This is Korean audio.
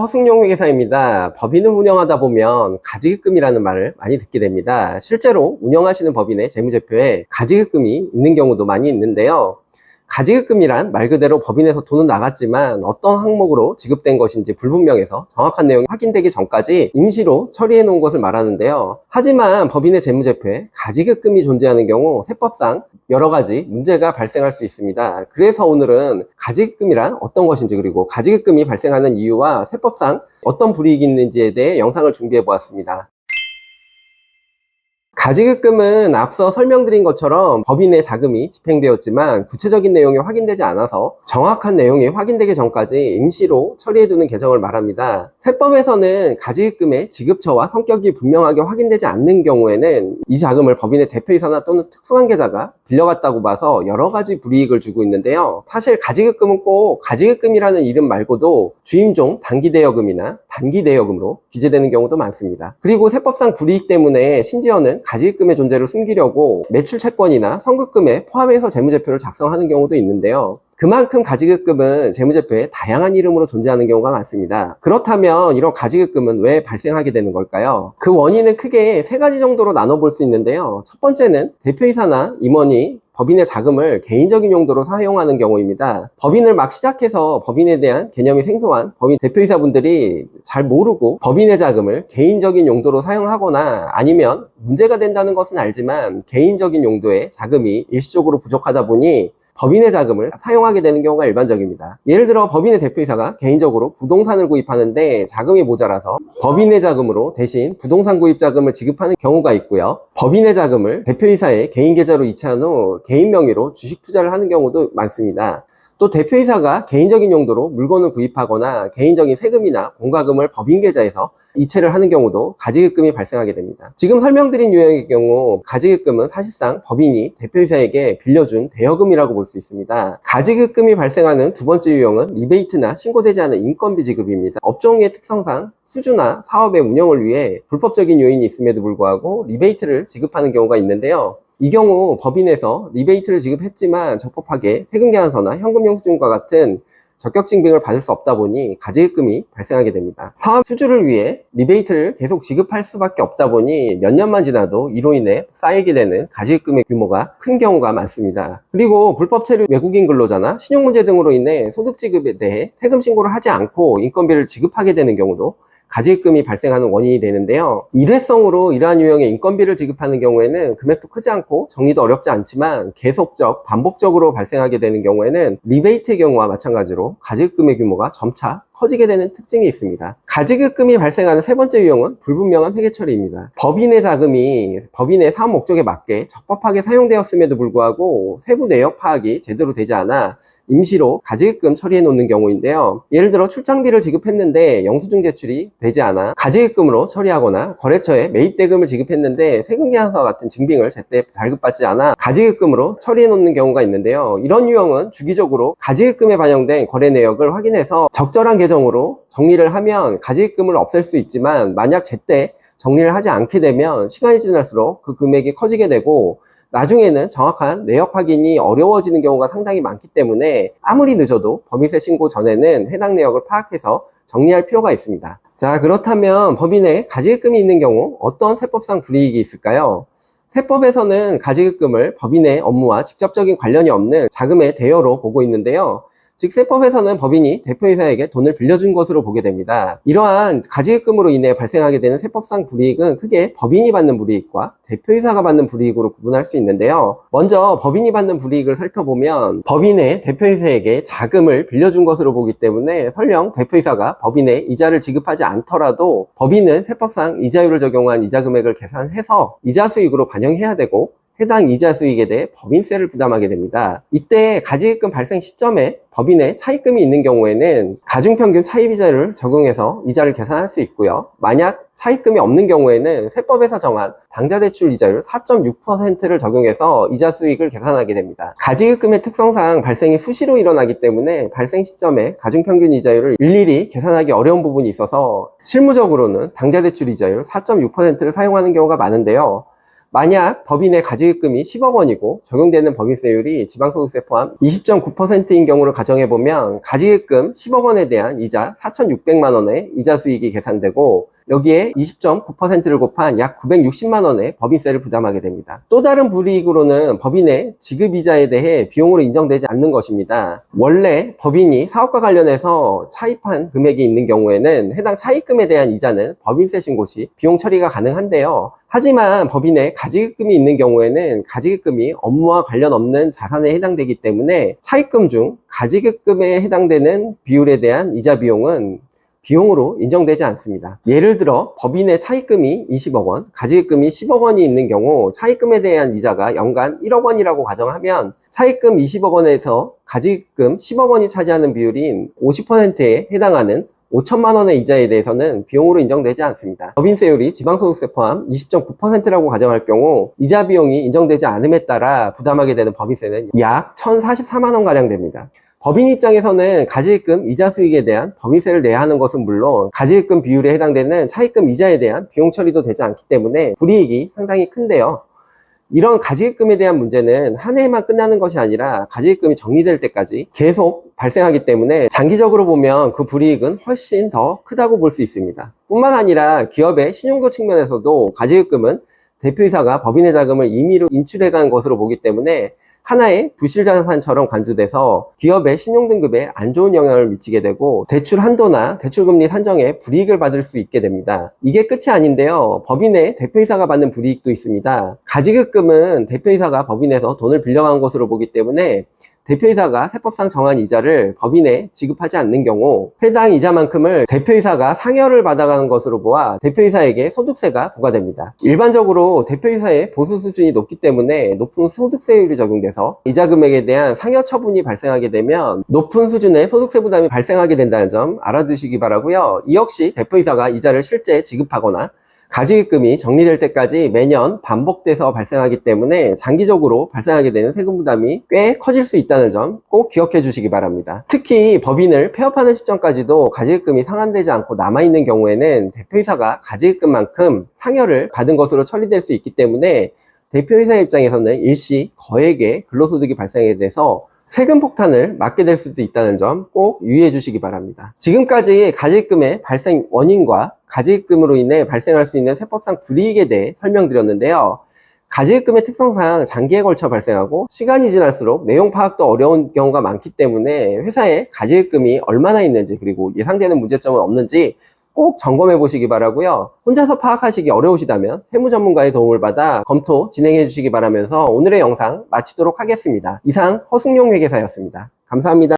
허승용 회계사입니다. 법인을 운영하다 보면 가지급금이라는 말을 많이 듣게 됩니다. 실제로 운영하시는 법인의 재무제표에 가지급금이 있는 경우도 많이 있는데요. 가지급금이란 말 그대로 법인에서 돈은 나갔지만 어떤 항목으로 지급된 것인지 불분명해서 정확한 내용이 확인되기 전까지 임시로 처리해 놓은 것을 말하는데요. 하지만 법인의 재무제표에 가지급금이 존재하는 경우 세법상 여러 가지 문제가 발생할 수 있습니다. 그래서 오늘은 가지급금이란 어떤 것인지, 그리고 가지급금이 발생하는 이유와 세법상 어떤 불이익이 있는지에 대해 영상을 준비해 보았습니다. 가지급금은 앞서 설명드린 것처럼 법인의 자금이 집행되었지만 구체적인 내용이 확인되지 않아서 정확한 내용이 확인되기 전까지 임시로 처리해두는 계정을 말합니다. 세법에서는 가지급금의 지급처와 성격이 분명하게 확인되지 않는 경우에는 이 자금을 법인의 대표이사나 또는 특수관계자가 빌려갔다고 봐서 여러 가지 불이익을 주고 있는데요. 사실 가지급금은 꼭 가지급금이라는 이름 말고도 주임종 단기대여금이나 단기대여금으로 기재되는 경우도 많습니다. 그리고 세법상 불이익 때문에 심지어는 가지급금의 존재를 숨기려고 매출채권이나 선급금에 포함해서 재무제표를 작성하는 경우도 있는데요. 그만큼 가지급금은 재무제표에 다양한 이름으로 존재하는 경우가 많습니다. 그렇다면 이런 가지급금은 왜 발생하게 되는 걸까요? 그 원인은 크게 세 가지 정도로 나눠볼 수 있는데요. 첫 번째는 대표이사나 임원이 법인의 자금을 개인적인 용도로 사용하는 경우입니다. 법인을 막 시작해서 법인에 대한 개념이 생소한 법인 대표이사분들이 잘 모르고 법인의 자금을 개인적인 용도로 사용하거나, 아니면 문제가 된다는 것은 알지만 개인적인 용도의 자금이 일시적으로 부족하다 보니 법인의 자금을 사용하게 되는 경우가 일반적입니다. 예를 들어 법인의 대표이사가 개인적으로 부동산을 구입하는데 자금이 모자라서 법인의 자금으로 대신 부동산 구입 자금을 지급하는 경우가 있고요. 법인의 자금을 대표이사의 개인 계좌로 이체한 후 개인 명의로 주식 투자를 하는 경우도 많습니다. 또 대표이사가 개인적인 용도로 물건을 구입하거나 개인적인 세금이나 공과금을 법인 계좌에서 이체를 하는 경우도 가지급금이 발생하게 됩니다. 지금 설명드린 유형의 경우 가지급금은 사실상 법인이 대표이사에게 빌려준 대여금이라고 볼 수 있습니다. 가지급금이 발생하는 두 번째 유형은 리베이트나 신고되지 않은 인건비 지급입니다. 업종의 특성상 수주나 사업의 운영을 위해 불법적인 요인이 있음에도 불구하고 리베이트를 지급하는 경우가 있는데요. 이 경우 법인에서 리베이트를 지급했지만 적법하게 세금계산서나 현금영수증과 같은 적격증빙을 받을 수 없다 보니 가지급금이 발생하게 됩니다. 사업 수주를 위해 리베이트를 계속 지급할 수밖에 없다 보니 몇 년만 지나도 이로 인해 쌓이게 되는 가지급금의 규모가 큰 경우가 많습니다. 그리고 불법 체류 외국인 근로자나 신용문제 등으로 인해 소득 지급에 대해 세금 신고를 하지 않고 인건비를 지급하게 되는 경우도 가지급금이 발생하는 원인이 되는데요. 일회성으로 이러한 유형의 인건비를 지급하는 경우에는 금액도 크지 않고 정리도 어렵지 않지만 계속적, 반복적으로 발생하게 되는 경우에는 리베이트의 경우와 마찬가지로 가지급금의 규모가 점차 커지게 되는 특징이 있습니다. 가지급금이 발생하는 세 번째 유형은 불분명한 회계 처리입니다. 법인의 자금이 법인의 사업 목적에 맞게 적법하게 사용되었음에도 불구하고 세부 내역 파악이 제대로 되지 않아 임시로 가지급금 처리해 놓는 경우인데요. 예를 들어 출장비를 지급했는데 영수증 제출이 되지 않아 가지급금으로 처리하거나, 거래처에 매입대금을 지급했는데 세금계산서와 같은 증빙을 제때 발급받지 않아 가지급금으로 처리해 놓는 경우가 있는데요. 이런 유형은 주기적으로 가지급금에 반영된 거래 내역을 확인해서 적절한 계정으로 정리를 하면 가지급금을 없앨 수 있지만, 만약 제때 정리를 하지 않게 되면 시간이 지날수록 그 금액이 커지게 되고 나중에는 정확한 내역 확인이 어려워지는 경우가 상당히 많기 때문에 아무리 늦어도 법인세 신고 전에는 해당 내역을 파악해서 정리할 필요가 있습니다. 자, 그렇다면 법인에 가지급금이 있는 경우 어떤 세법상 불이익이 있을까요? 세법에서는 가지급금을 법인의 업무와 직접적인 관련이 없는 자금의 대여로 보고 있는데요. 즉 세법에서는 법인이 대표이사에게 돈을 빌려준 것으로 보게 됩니다. 이러한 가지급금으로 인해 발생하게 되는 세법상 불이익은 크게 법인이 받는 불이익과 대표이사가 받는 불이익으로 구분할 수 있는데요. 먼저 법인이 받는 불이익을 살펴보면 법인의 대표이사에게 자금을 빌려준 것으로 보기 때문에 설령 대표이사가 법인에 이자를 지급하지 않더라도 법인은 세법상 이자율을 적용한 이자 금액을 계산해서 이자 수익으로 반영해야 되고 해당 이자 수익에 대해 법인세를 부담하게 됩니다. 이때 가지급금 발생 시점에 법인의 차입금이 있는 경우에는 가중평균 차입이자를 적용해서 이자를 계산할 수 있고요. 만약 차입금이 없는 경우에는 세법에서 정한 당좌대출 이자율 4.6%를 적용해서 이자 수익을 계산하게 됩니다. 가지급금의 특성상 발생이 수시로 일어나기 때문에 발생 시점에 가중평균 이자율을 일일이 계산하기 어려운 부분이 있어서 실무적으로는 당좌대출 이자율 4.6%를 사용하는 경우가 많은데요. 만약 법인의 가지급금이 10억 원이고 적용되는 법인세율이 지방소득세 포함 20.9%인 경우를 가정해보면 가지급금 10억 원에 대한 이자 4,600만 원의 이자 수익이 계산되고 여기에 20.9%를 곱한 약 960만 원의 법인세를 부담하게 됩니다. 또 다른 불이익으로는 법인의 지급이자에 대해 비용으로 인정되지 않는 것입니다. 원래 법인이 사업과 관련해서 차입한 금액이 있는 경우에는 해당 차입금에 대한 이자는 법인세 신고 시 비용 처리가 가능한데요. 하지만 법인에 가지급금이 있는 경우에는 가지급금이 업무와 관련 없는 자산에 해당되기 때문에 차입금 중 가지급금에 해당되는 비율에 대한 이자 비용은 비용으로 인정되지 않습니다. 예를 들어 법인의 차입금이 20억 원, 가지급금이 10억 원이 있는 경우 차입금에 대한 이자가 연간 1억 원이라고 가정하면 차입금 20억 원에서 가지급금 10억 원이 차지하는 비율인 50%에 해당하는 5천만 원의 이자에 대해서는 비용으로 인정되지 않습니다. 법인세율이 지방소득세 포함 20.9%라고 가정할 경우 이자 비용이 인정되지 않음에 따라 부담하게 되는 법인세는 약 1,044만 원가량 됩니다. 법인 입장에서는 가지급금 이자 수익에 대한 법인세를 내야 하는 것은 물론 가지급금 비율에 해당되는 차입금 이자에 대한 비용 처리도 되지 않기 때문에 불이익이 상당히 큰데요. 이런 가지급금에 대한 문제는 한 해에만 끝나는 것이 아니라 가지급금이 정리될 때까지 계속 발생하기 때문에 장기적으로 보면 그 불이익은 훨씬 더 크다고 볼 수 있습니다. 뿐만 아니라 기업의 신용도 측면에서도 가지급금은 대표이사가 법인의 자금을 임의로 인출해간 것으로 보기 때문에 하나의 부실자산처럼 간주돼서 기업의 신용등급에 안 좋은 영향을 미치게 되고 대출 한도나 대출금리 산정에 불이익을 받을 수 있게 됩니다. 이게 끝이 아닌데요. 법인의 대표이사가 받는 불이익도 있습니다. 가지급금은 대표이사가 법인에서 돈을 빌려간 것으로 보기 때문에 대표이사가 세법상 정한 이자를 법인에 지급하지 않는 경우 해당 이자만큼을 대표이사가 상여를 받아가는 것으로 보아 대표이사에게 소득세가 부과됩니다. 일반적으로 대표이사의 보수 수준이 높기 때문에 높은 소득세율이 적용돼서 이자 금액에 대한 상여 처분이 발생하게 되면 높은 수준의 소득세 부담이 발생하게 된다는 점 알아두시기 바라고요. 이 역시 대표이사가 이자를 실제 지급하거나 가지급금이 정리될 때까지 매년 반복돼서 발생하기 때문에 장기적으로 발생하게 되는 세금 부담이 꽤 커질 수 있다는 점 꼭 기억해 주시기 바랍니다. 특히 법인을 폐업하는 시점까지도 가지급금이 상환되지 않고 남아있는 경우에는 대표이사가 가지급금만큼 상여를 받은 것으로 처리될 수 있기 때문에 대표이사의 입장에서는 일시 거액의 근로소득이 발생하게 돼서 세금 폭탄을 맞게 될 수도 있다는 점 꼭 유의해 주시기 바랍니다. 지금까지 가지급금의 발생 원인과 가지급금으로 인해 발생할 수 있는 세법상 불이익에 대해 설명드렸는데요. 가지급금의 특성상 장기에 걸쳐 발생하고 시간이 지날수록 내용 파악도 어려운 경우가 많기 때문에 회사에 가지급금이 얼마나 있는지 그리고 예상되는 문제점은 없는지 꼭 점검해 보시기 바라고요. 혼자서 파악하시기 어려우시다면 세무 전문가의 도움을 받아 검토 진행해 주시기 바라면서 오늘의 영상 마치도록 하겠습니다. 이상 허승용 회계사였습니다. 감사합니다.